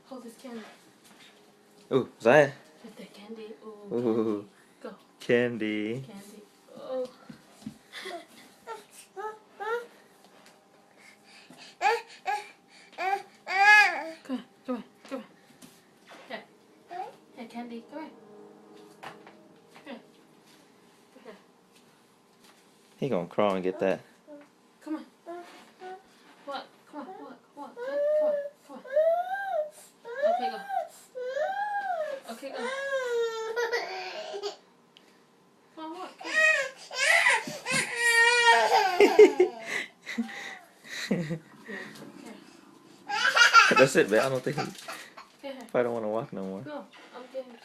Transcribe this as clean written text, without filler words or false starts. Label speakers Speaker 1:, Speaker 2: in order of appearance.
Speaker 1: Hold this candy.
Speaker 2: Ooh, Zion.
Speaker 1: Get that candy.
Speaker 2: Ooh.
Speaker 1: Go.
Speaker 2: Candy.
Speaker 1: Candy. Oh. Come on. Here. Here, candy. Come here.
Speaker 2: He gonna crawl and get that.
Speaker 1: Come on. What? Come on. Come on. Okay, go. Okay, go. Come on, what?
Speaker 2: That's it, man. I don't think he
Speaker 1: Here.
Speaker 2: probably don't want to walk no more.
Speaker 1: Go. I'm getting